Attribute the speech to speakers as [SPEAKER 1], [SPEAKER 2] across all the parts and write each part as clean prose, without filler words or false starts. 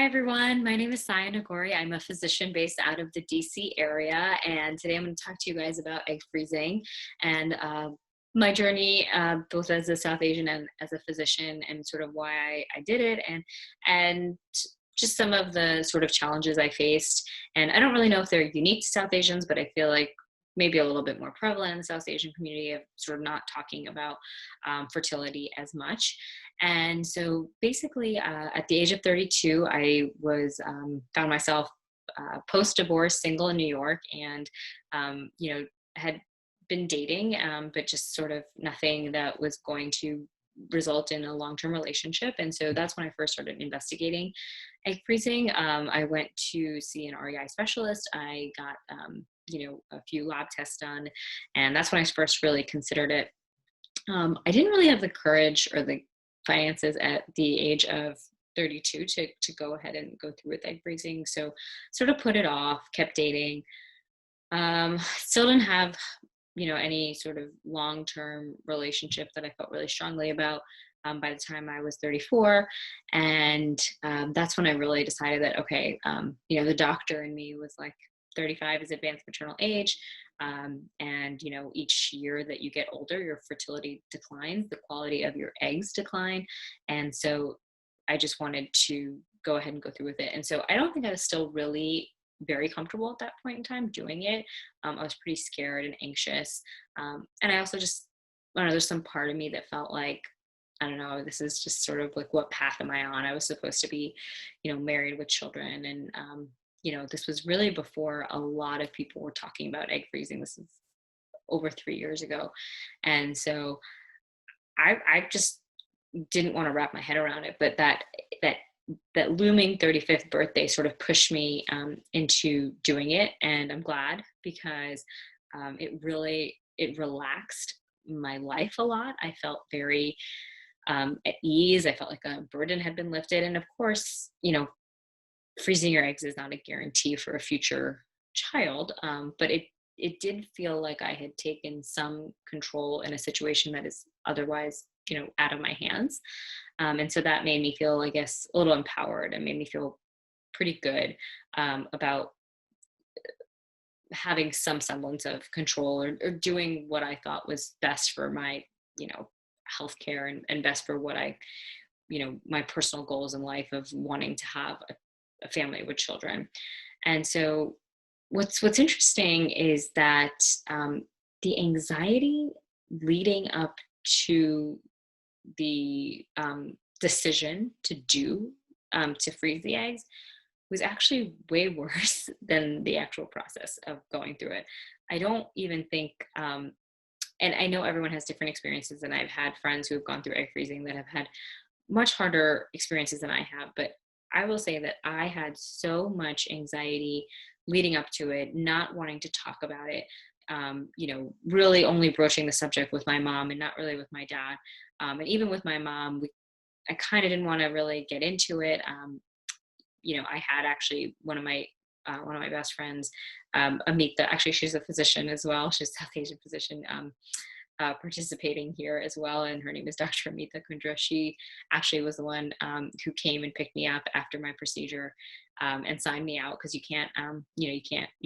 [SPEAKER 1] everyone. My name is Nagori. I'm a physician based out of the DC area, and today I'm going to talk to you guys about egg freezing and my journey, both as a South Asian and as a physician, and sort of why I did it, and just some of the sort of challenges I faced. And I don't really know if they're unique to South Asians, but I feel like maybe a little bit more prevalent in the South Asian community of sort of not talking about fertility as much. And so basically, at the age of 32, I was found myself post-divorce, single in New York, and had been dating, but just sort of nothing that was going to result in a long-term relationship. And so that's when I first started investigating egg freezing. I went to see an REI specialist. I got a few lab tests done, and that's when I first really considered it. I didn't really have the courage or the finances at the age of 32 to go ahead and go through with egg freezing. So sort of put it off, kept dating. Still didn't have, any sort of long-term relationship that I felt really strongly about by the time I was 34. And that's when I really decided that, okay, the doctor in me was like, 35 is advanced maternal age. And each year that you get older, your fertility declines, the quality of your eggs decline. And so I just wanted to go ahead and go through with it. And so I don't think I was still really very comfortable at that point in time doing it. I was pretty scared and anxious. And I also just, I don't know, there's some part of me that felt like, I don't know, this is just sort of like, what path am I on? I was supposed to be, married with children. And, this was really before a lot of people were talking about egg freezing. This is over 3 years ago. And so I just didn't want to wrap my head around it, but that looming 35th birthday sort of pushed me into doing it. And I'm glad, because it relaxed my life a lot. I felt very at ease. I felt like a burden had been lifted. And of course, freezing your eggs is not a guarantee for a future child, but it did feel like I had taken some control in a situation that is otherwise, out of my hands. And so that made me feel, I guess, a little empowered, and made me feel pretty good about having some semblance of control, or doing what I thought was best for my, healthcare, and best for what my personal goals in life of wanting to have a family with children. And so what's interesting is that the anxiety leading up to the decision to freeze the eggs was actually way worse than the actual process of going through it. I don't even think, and I know everyone has different experiences, and I've had friends who have gone through egg freezing that have had much harder experiences than I have, but I will say that I had so much anxiety leading up to it, not wanting to talk about it, really only broaching the subject with my mom and not really with my dad. And even with my mom, I kind of didn't want to really get into it. I had actually one of my best friends, Amita. Actually, she's a physician as well. She's a South Asian physician, participating here as well, and her name is Dr. Amita Kundra. She actually was the one who came and picked me up after my procedure and signed me out, because you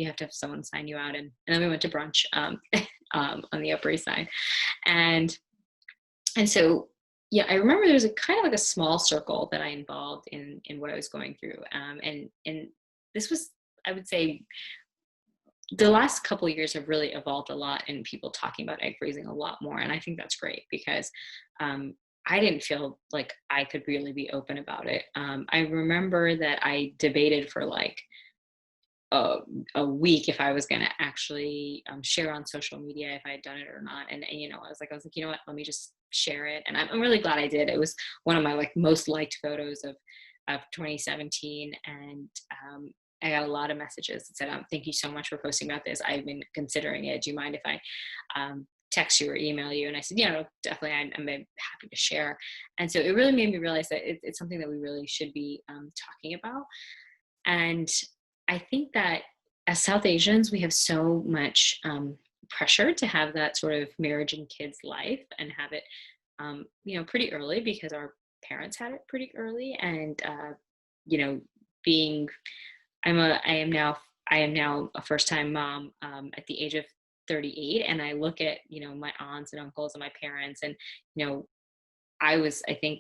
[SPEAKER 1] have to have someone sign you out. And then we went to brunch on the Upper East Side, and so yeah, I remember there was a kind of like a small circle that I involved in what I was going through, and this was, I would say, the last couple of years have really evolved a lot in people talking about egg freezing a lot more. And I think that's great, because I didn't feel like I could really be open about it. I remember that I debated for like a week if I was going to actually share on social media, if I had done it or not. And I was like, you know what, let me just share it. And I'm really glad I did. It was one of my most liked photos of 2017. And I got a lot of messages that said, thank you so much for posting about this. I've been considering it. Do you mind if I text you or email you? And I said, definitely, I'm happy to share. And so it really made me realize that it's something that we really should be talking about. And I think that as South Asians, we have so much pressure to have that sort of marriage and kids life, and have it, pretty early, because our parents had it pretty early. And, being, I am now a first time mom, at the age of 38. And I look at, my aunts and uncles and my parents, and, you know, I was, I think,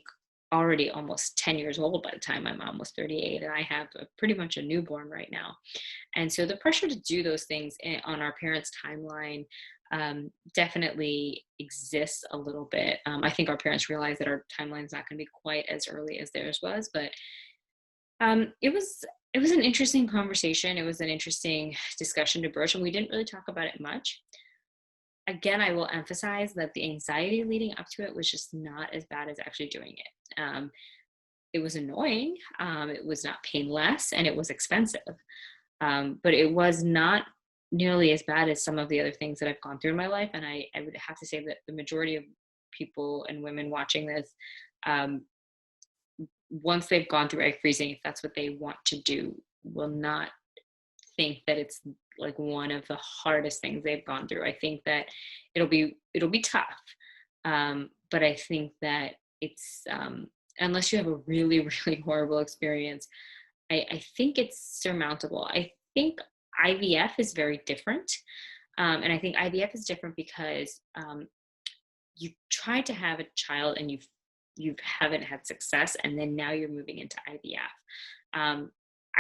[SPEAKER 1] already almost 10 years old by the time my mom was 38, and I have pretty much a newborn right now. And so the pressure to do those things on our parents' timeline, definitely exists a little bit. I think our parents realize that our timeline is not going to be quite as early as theirs was, but it was an interesting conversation. It was an interesting discussion to broach, and we didn't really talk about it much. Again, I will emphasize that the anxiety leading up to it was just not as bad as actually doing it. It was annoying. It was not painless, and it was expensive. But it was not nearly as bad as some of the other things that I've gone through in my life. And I would have to say that the majority of people and women watching this, um, once they've gone through egg freezing, if that's what they want to do, will not think that it's like one of the hardest things they've gone through. I think that it'll be tough. But I think that it's, unless you have a really, really horrible experience, I think it's surmountable. I think IVF is very different. And I think IVF is different because, you tried to have a child and you haven't had success, and then now you're moving into IVF. I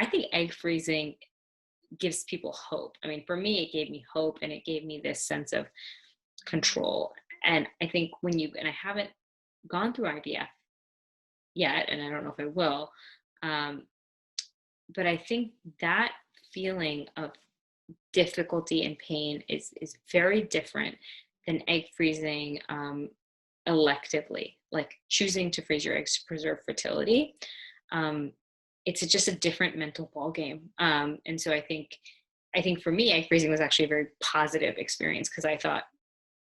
[SPEAKER 1] think egg freezing gives people hope. I mean, for me, it gave me hope, and it gave me this sense of control. And I think and I haven't gone through IVF yet, and I don't know if I will, um, but I think that feeling of difficulty and pain is very different than egg freezing, electively, like choosing to freeze your eggs to preserve fertility. Um, it's just a different mental ball game. And so I think for me, egg freezing was actually a very positive experience, because I thought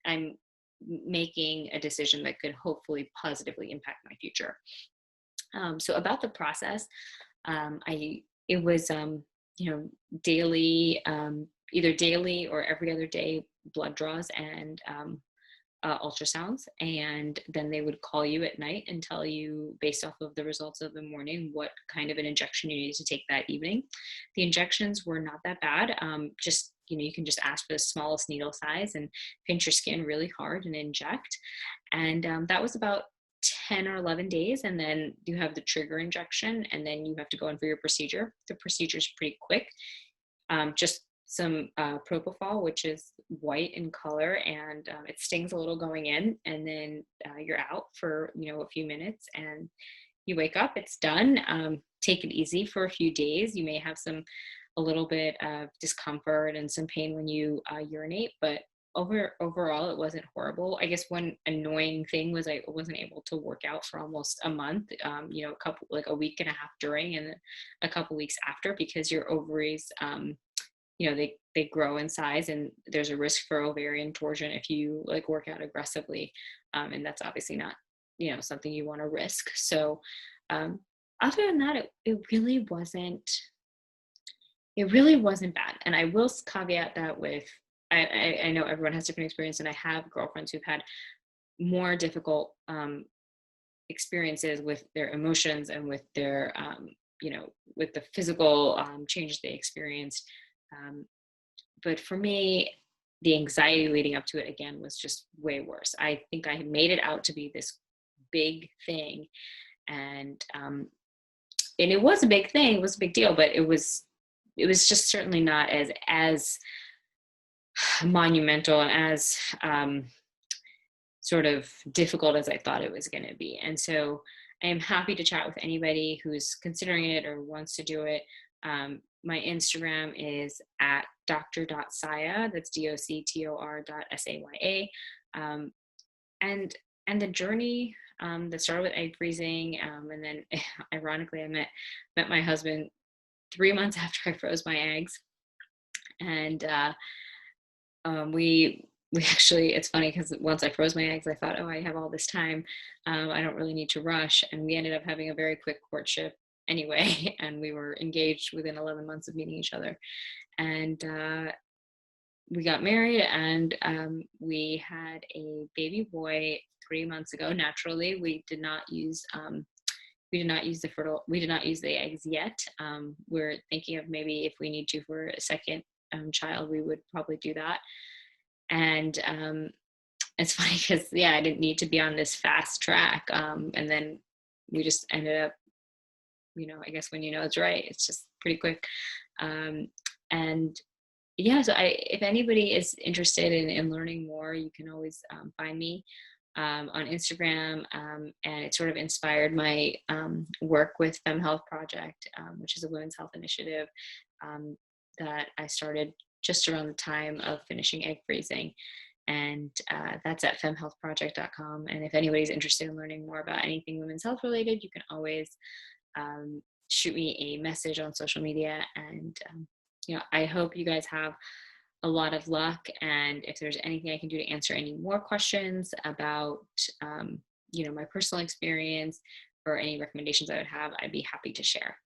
[SPEAKER 1] I'm making a decision that could hopefully positively impact my future. So about the process, it was, daily, either daily or every other day blood draws and, ultrasounds, and then they would call you at night and tell you, based off of the results of the morning, what kind of an injection you needed to take that evening. The injections were not that bad. Just, you can just ask for the smallest needle size and pinch your skin really hard and inject. And that was about 10 or 11 days. And then you have the trigger injection, and then you have to go in for your procedure. The procedure is pretty quick. Just some propofol, which is white in color, and it stings a little going in, and then you're out for a few minutes, and you wake up, it's done. Take it easy for a few days. You may have a little bit of discomfort and some pain when you urinate, but overall it wasn't horrible. I guess one annoying thing was I wasn't able to work out for almost a month, a week and a half during, and a couple weeks after, because your ovaries, they grow in size, and there's a risk for ovarian torsion if you work out aggressively. And that's obviously not, something you want to risk. So, other than that, it really wasn't bad. And I will caveat that with, I know everyone has different experience, and I have girlfriends who've had more difficult, experiences with their emotions and with their, with the physical, changes they experienced. But for me, the anxiety leading up to it, again, was just way worse. I think I had made it out to be this big thing, and it was a big thing. It was a big deal, but it was just certainly not as monumental and as sort of difficult as I thought it was going to be. And so I am happy to chat with anybody who's considering it or wants to do it. My Instagram is at dr.saya, that's doctor.saya. And the journey that started with egg freezing, and then ironically I met my husband 3 months after I froze my eggs. And we actually, it's funny because once I froze my eggs, I thought, oh, I have all this time. I don't really need to rush. And we ended up having a very quick courtship anyway. And we were engaged within 11 months of meeting each other. And we got married, and we had a baby boy 3 months ago. Naturally, we did not use we did not use the eggs yet. We're thinking of maybe if we need to for a second child, we would probably do that. And it's funny because, yeah, I didn't need to be on this fast track. And then we just ended up, I guess when it's right, it's just pretty quick. And yeah, so if anybody is interested in learning more, you can always find me on Instagram. And it sort of inspired my work with Fem Health Project, which is a women's health initiative that I started just around the time of finishing egg freezing. And that's at femhealthproject.com. And if anybody's interested in learning more about anything women's health related, you can always shoot me a message on social media. And, I hope you guys have a lot of luck. And if there's anything I can do to answer any more questions about, my personal experience or any recommendations I would have, I'd be happy to share.